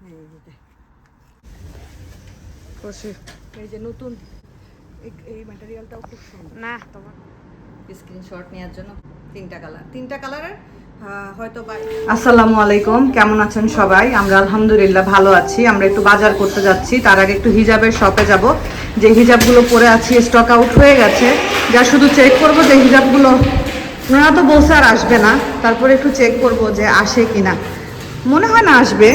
এই যে নতুন এই ম্যাটেরিয়ালটাও খুব সুন্দর না তোমার স্ক্রিনশট নেওয়ার জন্য তিনটা কালারের হয়তো। আসসালামু আলাইকুম, কেমন আছেন সবাই? আমরা আলহামদুলিল্লাহ ভালো আছি। আমরা একটু বাজার করতে যাচ্ছি, তার আগে একটু হিজাবের শপে যাব। যে হিজাবগুলো পরে আছি স্টক আউট হয়ে গেছে, যা শুধু চেক করব যে হিজাবগুলো, ওনারা তো বলছে আর আসবে না, তারপরে একটু চেক করব যে আসে কিনা। মনে হয় না আসবে,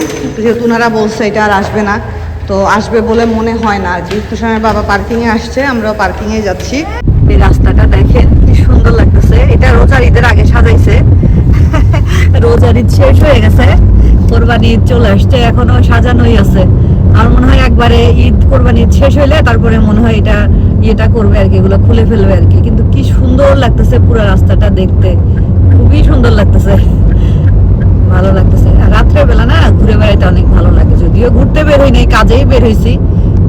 যেহেতু ওনারা বলছে এটা আর আসবে না, তো আসবে বলে মনে হয় না আর কি। তো সময় বাবা পার্কিংয়ে আসছে, আমরাও পার্কিংয়ে যাচ্ছি। এই রাস্তাটা দেখেন কি সুন্দর লাগতেছে। এটা রোজার ঈদের আগে সাজাইছে, রোজার ঈদ শেষ হয়ে গেছে, কোরবানি ঈদ চলে আসছে, এখনো সাজানোই আছে। আর মনে হয় একবারে ঈদ কোরবানি ঈদ শেষ হইলে তারপরে মনে হয় এটা করবে আর কি, এগুলো খুলে ফেলবে আর কি। কিন্তু কি সুন্দর লাগতেছে পুরো রাস্তাটা দেখতে, খুবই সুন্দর লাগতেছে, ভালো লাগতেছে। রাত্রে বেলা না ঘুরে বেড়াইতে অনেক ভালো লাগে, যদিও ঘুরতে বের হই নাই, কাজেই বের হয়েছি,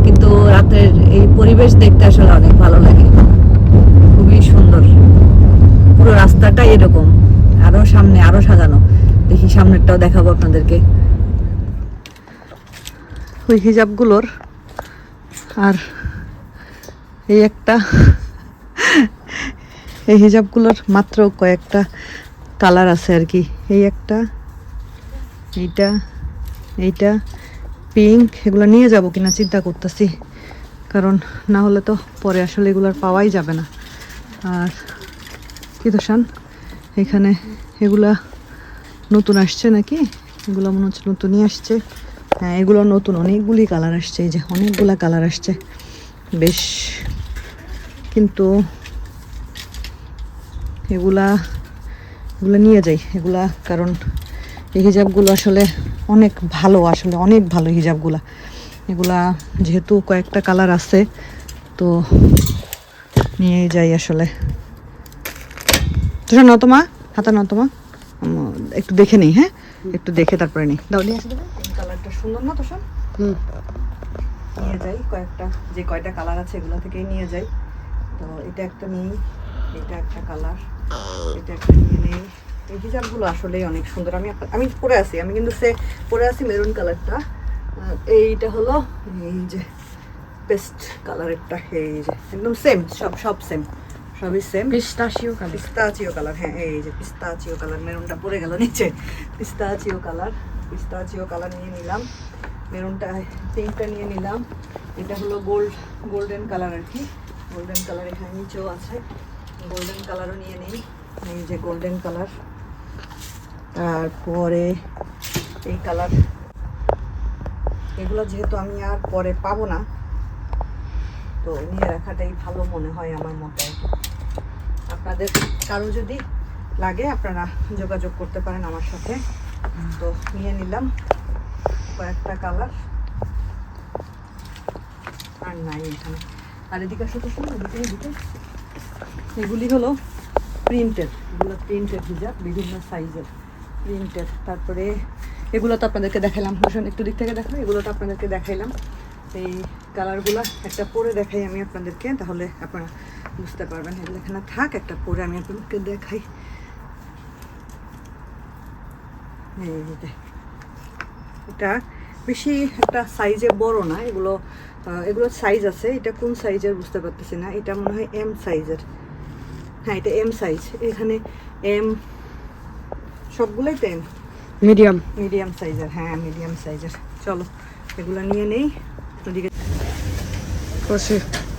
কিন্তু রাতের এই পরিবেশ দেখতে আসলে অনেক ভালো লাগে, খুবই সুন্দর। পুরো রাস্তাটা এরকম, আরো সামনে আরো সাজানো। দেখি সামনেরটাও দেখাবো আপনাদেরকে, ওই হিজাবগুলোর। আর এই একটা এই হিজাবগুলোর মাত্র কয়েকটা কালার আছে আর কি। এই একটা, এইটা পিঙ্ক, এগুলো নিয়ে যাব কিনা চিন্তা করতেছি, কারণ না হলে তো পরে আসলে এগুলোর পাওয়াই যাবে না। আর কি দোষান এখানে, এগুলা নতুন আসছে নাকি, এগুলো মনে হচ্ছে নতুনই আসছে। হ্যাঁ, এগুলো নতুন, অনেকগুলি কালার আসছে, এই যে অনেকগুলা কালার আসছে বেশ। কিন্তু এগুলা নিয়ে যাই এগুলা, কারণ এই হিজাবগুলো আসলে অনেক ভালো, আসলে অনেক ভালো হিজাবগুলা। এগুলা যেহেতু কয়েকটা কালার আছে, তো নিয়ে যাই আসলে। তোষা নতমা, হাতা নতমা, একটু দেখে নিই। হ্যাঁ, একটু দেখে তারপরে নিই। দাও, নিয়ে আসে দেবে। কালারটা সুন্দর না তোষা? নিয়ে যাই কয়েকটা, যে কয়টা কালার আছে এগুলো থেকেই নিয়ে যাই। তো এটা একটা নিই, এটা একটা কালার, এটা একটা নিয়ে নেই। এই হিজাবগুলো আসলেই অনেক সুন্দর। আমি পরে আছি, আমি কিন্তু পরে আছি মেরুন কালারটা। এইটা হলো এই যে পেস্ট কালারেরটা, এই যে একদম সেম, সব সেম, সবই সেম। পিস্তাচিও কালার, হ্যাঁ এই যে পিস্তাচিও কালার, মেরুনটা পড়ে গেল নিচে। পিস্তাচিও কালার নিয়ে নিলাম, মেরুনটা, পিঙ্কটা নিয়ে নিলাম। এটা হলো গোল্ডেন কালার আর কি, গোল্ডেন কালার এখানে নিচেও আছে, গোল্ডেন কালারও নিয়ে নিই। এই যে গোল্ডেন কালার, তারপরে এই কালার। এগুলো যেহেতু আমি আর পরে পাবো না, তো নিয়ে রাখাটাই ভালো মনে হয় আমার মতে। আপনাদের কারো যদি লাগে আপনারা যোগাযোগ করতে পারেন আমার সাথে। তো নিয়ে নিলাম কয়েকটা কালার, আর নাই এখানে। আর এদিকে শুধু এদিকে এগুলি হলো প্রিন্টেড, এগুলো প্রিন্টেড হিজাব, বিভিন্ন সাইজের প্রিন্টেড। তারপরে এগুলো তো আপনাদেরকে দেখাইলাম, ভূষণ একটু দিক থেকে দেখো, এগুলো তো আপনাদেরকে দেখাইলাম। এই কালারগুলো একটা পরে দেখাই আমি আপনাদেরকে, তাহলে আপনারা বুঝতে পারবেন। এগুলো এখানে থাক, একটা পরে আমি আপনাদেরকে দেখাই। এটা বেশি একটা সাইজে বড় না, এগুলো সাইজ আছে। এটা কোন সাইজের বুঝতে পারতেছি না, এটা মনে হয় এম সাইজের। হ্যাঁ, এটা এম সাইজ, এখানে এম, সবগুলোই তো এম, মিডিয়াম সাইজের। হ্যাঁ, মিডিয়াম সাইজের। চলো এগুলো নিয়ে নেই। ওদিকে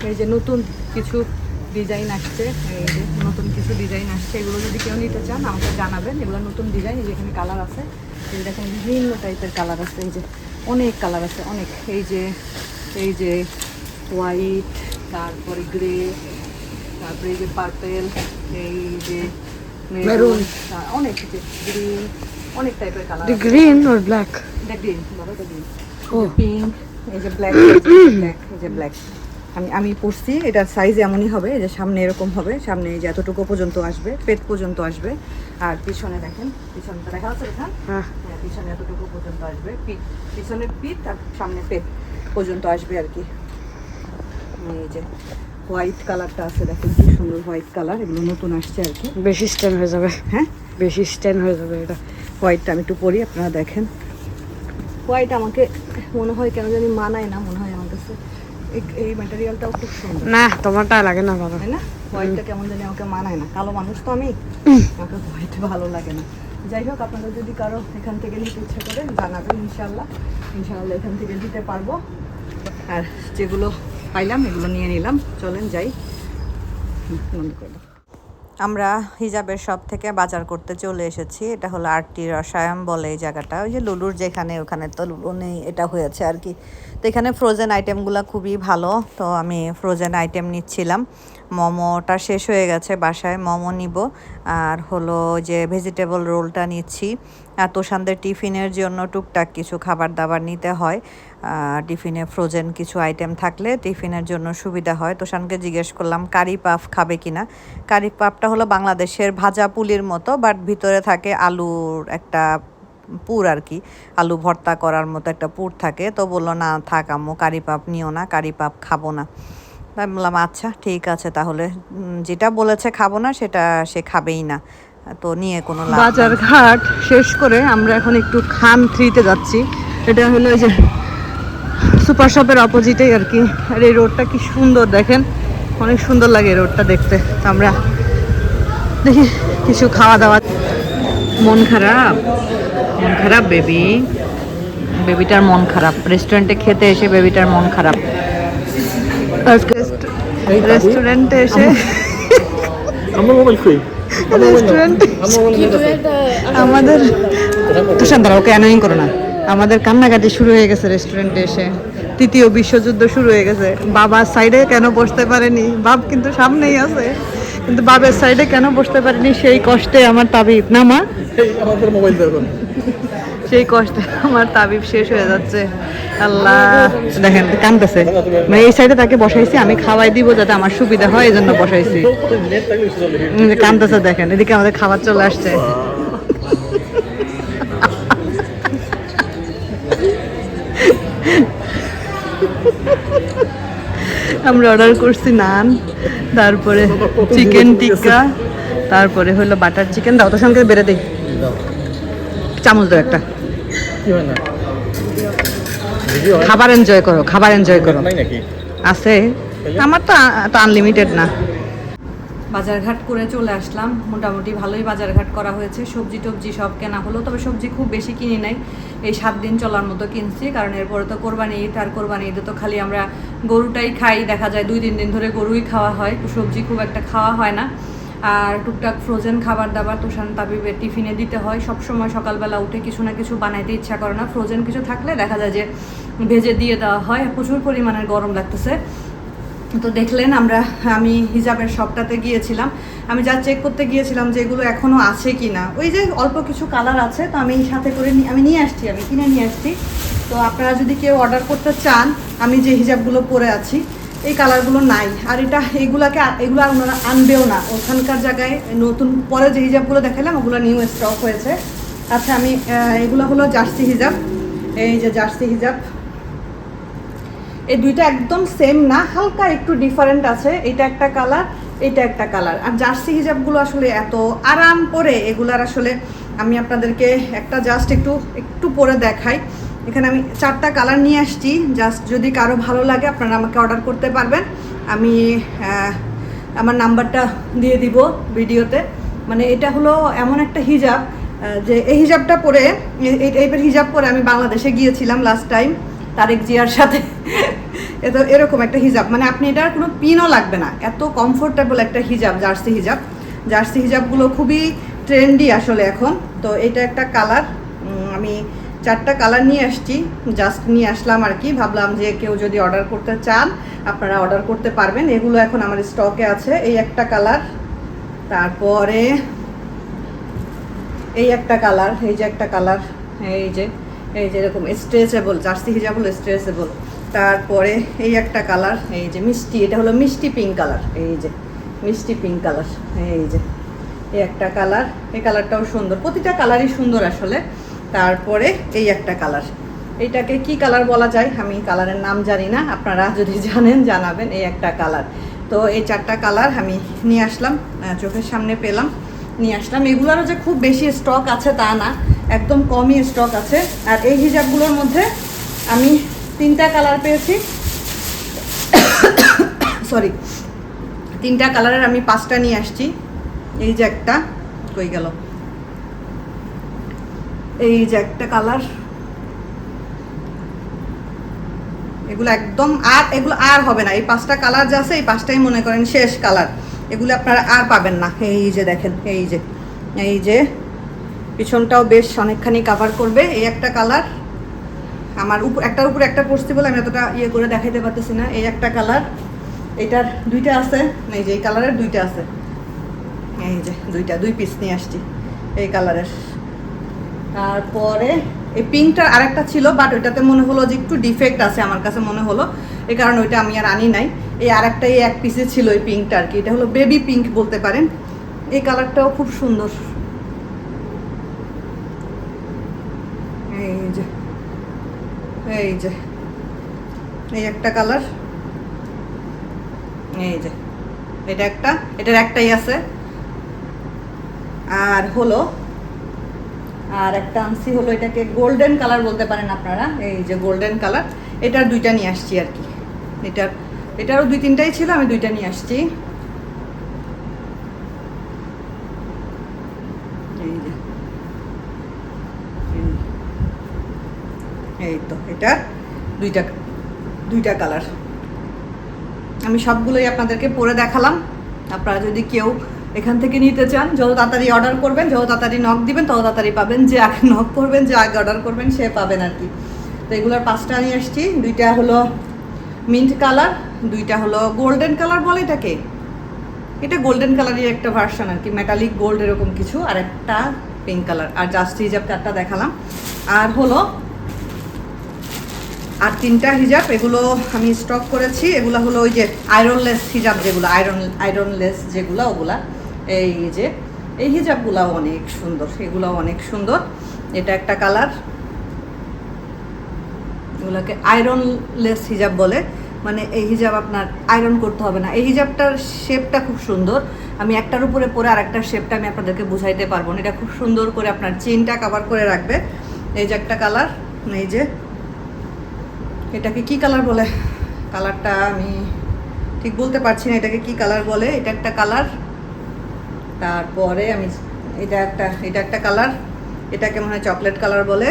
এই যে নতুন কিছু ডিজাইন আসছে, এই যে নতুন কিছু ডিজাইন আসছে, এগুলো যদি কেউ নিতে চান আমাকে জানাবেন। এগুলো নতুন ডিজাইন, যেখানে কালার আছে, এই দেখেন বিভিন্ন টাইপের কালার আছে, এই যে অনেক কালার আছে, অনেক। এই যে হোয়াইট, তারপরে গ্রে, তারপরে এই যে পার্পেল, এই যে মেরুন, অনেক গ্রিন, অনেক টাইপের কালার। গ্রিন আর ব্ল্যাক, গ্রিন, পিঙ্ক, এই যে ব্ল্যাক, এই যে ব্ল্যাক। আমি পরছি, এটার সাইজ এমনই হবে, এই যে সামনে এরকম হবে, সামনে এই যে এতটুকু পর্যন্ত আসবে, পেট পর্যন্ত আসবে। আর পিছনে দেখেন, পিছনটা দেখা যাচ্ছে এখানে, হ্যাঁ, পিছনে এতটুকু পর্যন্ত আসবে, পিছনের পিঠ আর সামনে পেট পর্যন্ত আসবে আর কি। এই যে হোয়াইট কালারটা আছে, দেখেন কি সুন্দর হোয়াইট কালার, এগুলো নতুন আসছে আর কি। বেশি স্ট্যান্ড হয়ে যাবে, হ্যাঁ বেশি স্ট্যান্ড হয়ে যাবে। এটা হোয়াইটটা আমি একটু পরি, আপনারা দেখেন। হোয়াইট আমাকে মনে হয় কেন জানি মানায় না, মনে হয় আমার কাছে এই ম্যাটেরিয়ালটাও খুব সুন্দর। না তোমারটা লাগে না বাবা, তাই না? হোয়াইটটা কেমন জানি আমাকে মানায় না, কালো মানুষ তো আমি, আমাকে হোয়াইট ভালো লাগে না। যাই হোক, আপনাদের যদি কারো এখান থেকে নিতে ইচ্ছা করে জানাবেন, ইনশাল্লাহ এখান থেকে দিতে পারবো। আর যেগুলো পাইলাম এগুলো নিয়ে নিলাম, চলেন যাই। বন্ধ করে দাও। আমরা হিজাবের শপ থেকে বাজার করতে চলে এসেছি। এটা হলো আরটি রসায়ন বলে এই জায়গাটা, ওই যে লুলুর যেখানে, ওখানে তো লুলু নেই, এটা হয়েছে আর কি। তো এখানে ফ্রোজেন আইটেমগুলো খুবই ভালো, তো আমি ফ্রোজেন আইটেম নিচ্ছিলাম। মোমোটা শেষ হয়ে গেছে, বাসায় মোমো নিব, আর হলো যে ভেজিটেবল রোলটা নিচ্ছি। আর তোষানদের টিফিনের জন্য টুকটাক কিছু খাবার দাবার নিতে হয়, টিফিনে ফ্রোজেন কিছু আইটেম থাকলে টিফিনের জন্য সুবিধা হয়। তোষানকে জিজ্ঞেস করলাম কারি পাফ খাবে কিনা। কারি পাফটা হলো বাংলাদেশের ভাজা পুলির মতো, বাট ভিতরে থাকে আলুর একটা পুর আর কি, আলু ভর্তা করার মতো একটা পুর থাকে। তো বললো না থাক আম্মু, কারি পাপ নিও না, কারি পাপ খাবো না। আমি বললাম আচ্ছা ঠিক আছে, তাহলে যেটা বলেছে খাবো না সেটা সে খাবেই না, তো নিয়ে কোনো লাভ। বাজার ঘাট শেষ করে আমরা এখন একটু খান 3-তে যাচ্ছি। এটা হলো এই যে সুপার শপের অপোজিটেই আর কি। আর এই রোডটা কি সুন্দর দেখেন, অনেক সুন্দর লাগে এই রোডটা দেখতে। তো আমরা দেখি কিছু খাওয়া দাওয়া। মন খারাপ, মন খারাপ বেবিটার মন খারাপ। রেস্টুরেন্টে খেতে এসে বেবিটার মন খারাপ। রেস্টুরেন্টে এসে আমাদের তুষার দ্বারা ওকে অ্যানোয়িং করো না, আমাদের কান্নাকাটি শুরু হয়ে গেছে রেস্টুরেন্টে এসে। 3য় বিশ্বযুদ্ধ শুরু হয়ে গেছে। বাবার সাইডে কেন বসতে পারেনি, বাপ কিন্তু সামনেই আছে, কিন্তু বাবার সাইডে কেন বসতে পারেনি সেই কষ্টে আমার তাবিব না মা, আমাদের মোবাইল দেখুন, সেই কষ্টে আমার তাবিব শেষ হয়ে যাচ্ছে। আল্লাহ, দেখেন কাঁদতেছে। মানে এই সাইডে তাকে বসাইছি, আমি খাওয়াই দিব যাতে আমার সুবিধা হয়, এই জন্য বসাইছি। কাঁদতেছে দেখেন, এদিকে আমাদের খাবার চলে আসছে। আমরা অর্ডার করছি নান, তারপরে চিকেন টিক্কা, তারপরে হলো বাটার চিকেন। দাও তো সঙ্গে বেড়ে দিই, চামচ দাও একটা। খাবার এনজয় করো, খাবার এনজয় করো। আছে আমার তো আনলিমিটেড না। বাজারঘাট করে চলে আসলাম, মোটামুটি ভালোই বাজারঘাট করা হয়েছে। সবজি টবজি সব কেনা হলো, তবে সবজি খুব বেশি কিনি নাই, এই 7 দিন চলার মতো কিনছি। কারণ এরপরে তো কোরবানি ঈদ, আর কোরবানি ঈদে তো খালি আমরা গরুটাই খাই, দেখা যায় 2-3 দিন ধরে গরুই খাওয়া হয়, তো সবজি খুব একটা খাওয়া হয় না। আর টুকটাক ফ্রোজেন খাবার দাবার তোষান তাবিবের টিফিনে দিতে হয়। সবসময় সকালবেলা উঠে কিছু না কিছু বানাইতে ইচ্ছা করে না, ফ্রোজেন কিছু থাকলে দেখা যায় যে ভেজে দিয়ে দেওয়া হয়। প্রচুর পরিমাণের গরম লাগতেছে। তো দেখলেন আমি হিজাবের শপটাতে গিয়েছিলাম, আমি যা চেক করতে গিয়েছিলাম যে এগুলো এখনও আছে কি না। ওই যে অল্প কিছু কালার আছে, তো আমি সাথে করে আমি নিয়ে আসছি, আমি কিনে নিয়ে আসছি। তো আপনারা যদি কেউ অর্ডার করতে চান, আমি যে হিজাবগুলো পরে আছি এই কালারগুলো নাই, আর এগুলো আর ওনারা আনবেও না। ওখানকার জায়গায় নতুন পরে যে হিজাবগুলো দেখালাম ওগুলো নিউ স্টক হয়েছে। আচ্ছা, আমি এগুলো হলো জার্সি হিজাব, এই যে জার্সি হিজাব, এই দুইটা একদম সেম না, হালকা একটু ডিফারেন্ট আছে। এটা একটা কালার, এটা একটা কালার। আর জার্সি হিজাবগুলো আসলে এত আরাম পরে, এগুলার আসলে আমি আপনাদেরকে একটা জাস্ট একটু পরে দেখাই। এখানে আমি 4টা কালার নিয়ে আসছি, জাস্ট যদি কারো ভালো লাগে আপনারা আমাকে অর্ডার করতে পারবেন। আমি আমার নাম্বারটা দিয়ে দিব ভিডিওতে। মানে এটা হলো এমন একটা হিজাব যে এই হিজাবটা পরে, এই টাইপের হিজাব পরে আমি বাংলাদেশে গিয়েছিলাম লাস্ট টাইম তারেক জিয়ার সাথে। এরকম একটা হিজাব, মানে আপনি এটার কোনো পিনও লাগবে না, এত কমফোর্টেবল একটা হিজাব জার্সি হিজাব। জার্সি হিজাবগুলো খুবই ট্রেন্ডি আসলে এখন। তো এটা একটা কালার, আমি 4টা কালার নিয়ে আসছি, জাস্ট নিয়ে আসলাম আর কি। ভাবলাম যে কেউ যদি অর্ডার করতে চান আপনারা অর্ডার করতে পারবেন, এগুলো এখন আমার স্টকে আছে। এই একটা কালার, তারপরে এই একটা কালার, এই যে একটা কালার, এই যে এরকম স্ট্রেচেবল জার্সি হিজাবল স্ট্রেচেবল। তারপরে এই একটা কালার, এই যে মিষ্টি, এটা হলো মিষ্টি পিঙ্ক কালার, এই যে মিষ্টি পিঙ্ক কালার, এই যে এই একটা কালার, এই কালারটাও সুন্দর, প্রতিটা কালারই সুন্দর আসলে। তারপরে এই একটা কালার, এইটাকে কি কালার বলা যায় আমি কালারের নাম জানি না, আপনারা যদি জানেন জানাবেন। এই একটা কালার। তো এই 4টা কালার আমি নিয়ে আসলাম, চোখের সামনে পেলাম, নিয়ে আসলাম। এগুলোরও যে খুব বেশি স্টক আছে তা না, একদম কমই স্টক আছে। আর এই হিজাবগুলোর মধ্যে আমি 3টা কালার পেয়েছি, সরি 3টা কালারের আমি 5টা নিয়ে আসছি। এই যে একটা কই গেল, এই যে একটা কালার, এগুলো একদম এগুলো আর হবে না। এই 5টা কালার যা আছে এই 5টাই মনে করেন শেষ কালার, এগুলো আপনারা আর পাবেন না। এই যে দেখেন, এই যে পিছনটাও বেশ অনেকখানি কাভার করবে। এই একটা কালার, আমার একটার উপর একটা পড়ছি বলে আমি এতটা ইয়ে করে দেখাইতে পারতেছি না। এই একটা কালার, এটার 2টা আছে, এই যে এই কালারের 2টা আছে, এই যে 2 পিস নিয়ে আসছি এই কালারের। তারপরে এই পিঙ্কটার আরেকটা ছিল, বাট ওইটাতে মনে হলো যে একটু ডিফেক্ট আছে, আমার কাছে মনে হলো, এই কারণে ওইটা আমি আর আনি নাই। এই আরেকটা এই 1 পিসে ছিল এই পিঙ্কটা আর কি, এটা হলো বেবি পিঙ্ক বলতে পারেন। এই কালারটাও খুব সুন্দর, এই যে এই একটা কালার, এই যে এটা একটা, এটার একটাই আছে। আর হলো আর একটা আনছি হলো, এটাকে গোল্ডেন কালার বলতে পারেন আপনারা, এই যে গোল্ডেন কালার, এটার 2টা নিয়ে আসছি আর কি। এটারও 2-3টাই ছিল, আমি 2টা নিয়ে আসছি। এই তো এটার 2টা কালার, আমি সবগুলোই আপনাদেরকে পরে দেখালাম। আপনারা যদি কেউ এখান থেকে নিতে চান, যত তাড়াতাড়ি অর্ডার করবেন, যত তাড়াতাড়ি নক দিবেন তত তাড়াতাড়ি পাবেন। যে আগে নক করবেন, যে আগে অর্ডার করবেন সে পাবেন আর কি। তো এগুলোর 5টা নিয়ে আসছি, 2টা হলো মিন্ট কালার, 2টা হলো গোল্ডেন কালার বলে এটাকে, এটা গোল্ডেন কালারের একটা ভার্সন আর কি, মেটালিক গোল্ড এরকম কিছু, আর একটা পিঙ্ক কালার। আর জাস্ট হিজাব 4টা দেখালাম। আর হলো আর 3টা হিজাব, এগুলো আমি স্টক করেছি। এগুলো হলো ওই যে আয়রনলেস হিজাব, যেগুলো আয়রনলেস যেগুলো, ওগুলা এই যে এই হিজাবগুলাও অনেক সুন্দর, এগুলোও অনেক সুন্দর। এটা একটা কালার, এগুলোকে আয়রনলেস হিজাব বলে, মানে এই হিজাব আপনার আয়রন করতে হবে না। এই হিজাবটার শেপটা খুব সুন্দর, আমি একটার উপরে পরে আর একটার শেপটা আমি আপনাদেরকে বুঝাইতে পারবো না। এটা খুব সুন্দর করে আপনার চেনটা কভার করে রাখবে। এই যে একটা কালার, এই যে এটাকে কি কালার বলে, কালারটা আমি ঠিক বলতে পারছি না এটাকে কি কালার বলে। এটা একটা কালার, তারপরে আমি এটা একটা কালার, এটাকে মনে হয় চকলেট কালার বলে,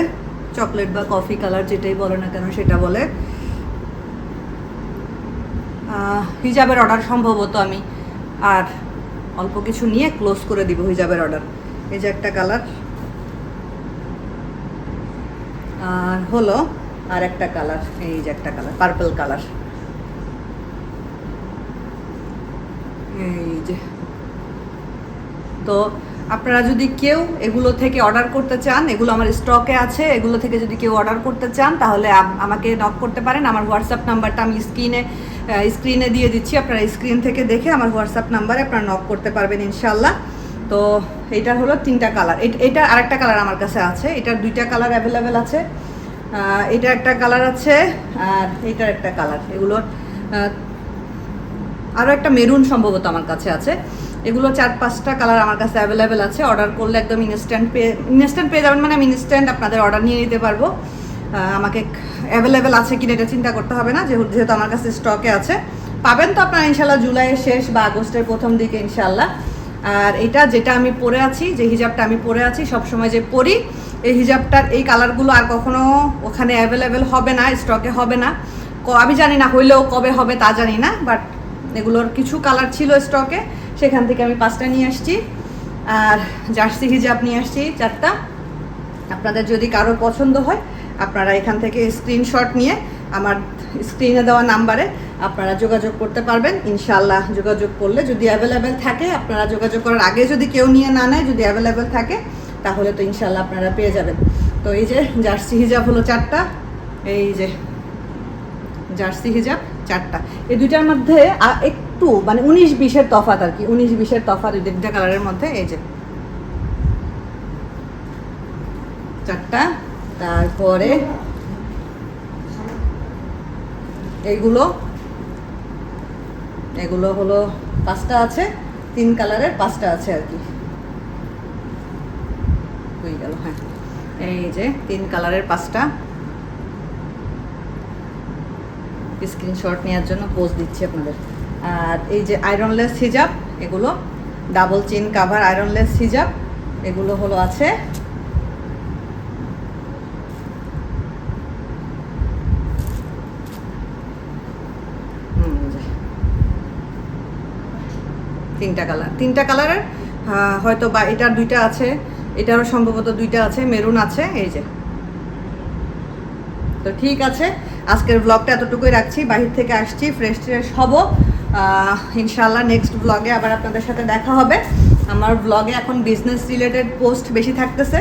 চকলেট বা কফি কালার যেটাই বলে না কেন সেটা বলে। হিজাবের অর্ডার সম্ভবত আমি আর অল্প কিছু নিয়ে ক্লোজ করে দিব হিজাবের অর্ডার। এই যে একটা কালার, আর হলো আর একটা কালার, এই যে একটা কালার পার্পল কালার, এই যে। তো আপনারা যদি কেউ এগুলো থেকে অর্ডার করতে চান, এগুলো আমার স্টকে আছে, এগুলো থেকে যদি কেউ অর্ডার করতে চান তাহলে আমাকে নক করতে পারেন। আমার হোয়াটসঅ্যাপ নাম্বারটা আমি স্ক্রিনে দিয়ে দিচ্ছি, আপনারা স্ক্রিন থেকে দেখে আমার হোয়াটসঅ্যাপ নাম্বারে আপনারা নক করতে পারবেন ইনশাল্লাহ। তো এইটার হলো 3টা কালার, এটার আরেকটা কালার আমার কাছে আছে, এটার 2টা কালার অ্যাভেলেবেল আছে, এটা একটা কালার আছে আর এটার একটা কালার। এগুলোর আরও একটা মেরুন সম্ভবত আমার কাছে আছে। এগুলো 4-5টা কালার আমার কাছে অ্যাভেলেবেল আছে। অর্ডার করলে একদম ইনস্ট্যান্ট পেয়ে যাবেন, মানে আমি ইনস্ট্যান্ট আপনাদের অর্ডার নিয়ে নিতে পারবো। আমাকে অ্যাভেলেবেল আছে কিনা এটা চিন্তা করতে হবে না, যেহেতু আমার কাছে স্টকে আছে। পাবেন তো আপনারা ইনশাল্লাহ জুলাইয়ের শেষ বা আগস্টের প্রথম দিকে ইনশাল্লাহ। আর এটা যেটা আমি পরে আছি, যে হিজাবটা আমি পরে আছি সবসময় যে পরি, এই হিজাবটার এই কালারগুলো আর কখনো ওখানে অ্যাভেলেবেল হবে না, স্টকে হবে না। আমি জানি না হইলেও কবে হবে তা জানি না, বাট এগুলোর কিছু কালার ছিল স্টকে, সেখান থেকে আমি 5টা নিয়ে আসছি। আর জার্সি হিজাব নিয়ে আসছি 4টা। আপনাদের যদি কারো পছন্দ হয় আপনারা এখান থেকে স্ক্রিনশট নিয়ে আমার স্ক্রিনে দেওয়া নাম্বারে আপনারা যোগাযোগ করতে পারবেন ইনশাআল্লাহ। যোগাযোগ করলে যদি অ্যাভেলেবেল থাকে, আপনারা যোগাযোগ করার আগে যদি কেউ নিয়ে না নেয়, যদি অ্যাভেলেবেল থাকে তাহলে তো ইনশাআল্লাহ আপনারা পেয়ে যাবেন। তো এই যে জার্সি হিজাব হলো 4টা, এই যে জার্সি হিজাব 4টা। এই 2টার মধ্যে একটু মানে 19-20-এর তফাৎ আর কি, 19-20-এর তফাৎ এই 2টা কালারের মধ্যে। এই যে 4টা। তারপরে এগুলো হলো 5টা আছে, 3 কালারের 5টা আছে আর কি, হয়ে গেল। হ্যাঁ, এই যে 3 কালারের 5টা স্ক্রিনশট নেওয়ার জন্য পোস্ট দিচ্ছি আপনাদের। আর এই যে আয়রনলেস হিজাব, এগুলো ডাবল চেন কাভার আয়রনলেস হিজাব, এগুলো হলো আছে তিনটা কালারের, হয়তো বা এটার 2টা আছে, এটারও সম্ভবত 2টা আছে, মেরুন আছে। এই যে, তো ঠিক আছে, আজকের ব্লগটা এতটুকুই রাখছি। বাহির থেকে আসছি, ফ্রেশ ট্রেশ হব, ইনশাআল্লাহ নেক্সট ব্লগে আবার আপনাদের সাথে দেখা হবে। আমার ব্লগে এখন বিজনেস রিলেটেড পোস্ট বেশি থাকতেছে,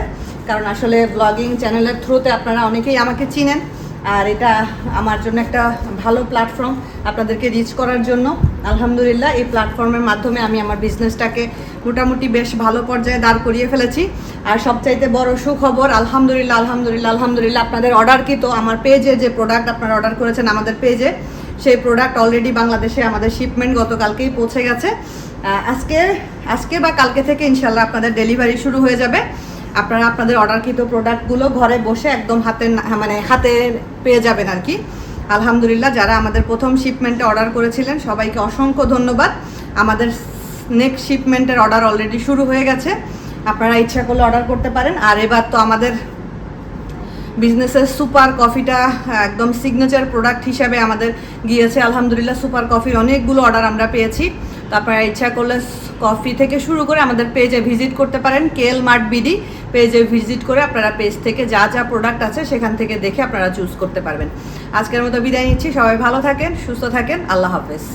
কারণ আসলে ব্লগিং চ্যানেলের থ্রুতে আপনারা অনেকেই আমাকে চিনেন, আর এটা আমার জন্য একটা ভালো প্ল্যাটফর্ম আপনাদেরকে রিচ করার জন্য। আলহামদুলিল্লাহ এই প্ল্যাটফর্মের মাধ্যমে আমি আমার বিজনেসটাকে মোটামুটি বেশ ভালো পর্যায়ে দাঁড় করিয়ে ফেলেছি। আর সবচাইতে বড় সুখবর, আলহামদুলিল্লাহ আলহামদুলিল্লাহ আলহামদুলিল্লাহ, আপনাদের অর্ডারকৃত আমার পেজে যে প্রোডাক্ট আপনারা অর্ডার করেছেন আমাদের পেজে, সেই প্রোডাক্ট অলরেডি বাংলাদেশে আমাদের শিপমেন্ট গতকালকেই পৌঁছে গেছে। আজকে বা কালকে থেকে ইনশাল্লাহ আপনাদের ডেলিভারি শুরু হয়ে যাবে। আপনারা আপনাদের অর্ডারকৃত প্রোডাক্টগুলো ঘরে বসে একদম হাতে পেয়ে যাবেন আর কি। আলহামদুলিল্লাহ, যারা আমাদের প্রথম শিপমেন্টে অর্ডার করেছিলেন সবাইকে অসংখ্য ধন্যবাদ। আমাদের নেক্সট শিপমেন্টের অর্ডার অলরেডি শুরু হয়ে গেছে, আপনারা ইচ্ছা করলে অর্ডার করতে পারেন। আর এবার তো আমাদের বিজনেসের সুপার কফিটা একদম সিগনেচার প্রোডাক্ট হিসাবে আমাদের গিয়েছে। আলহামদুলিল্লাহ সুপার কফির অনেকগুলো অর্ডার আমরা পেয়েছি। তো আপনারা ইচ্ছা করলে কফি থেকে শুরু করে আমাদের পেজে ভিজিট করতে পারেন, কেএল মার্ট বিডি পেজে ভিজিট করে আপনারা পেজ থেকে যা যা প্রোডাক্ট আছে সেখান থেকে দেখে আপনারা চুজ করতে পারবেন। আজকের মতো বিদায় নিচ্ছি, সবাই ভালো থাকেন, সুস্থ থাকেন, আল্লাহ হাফেজ।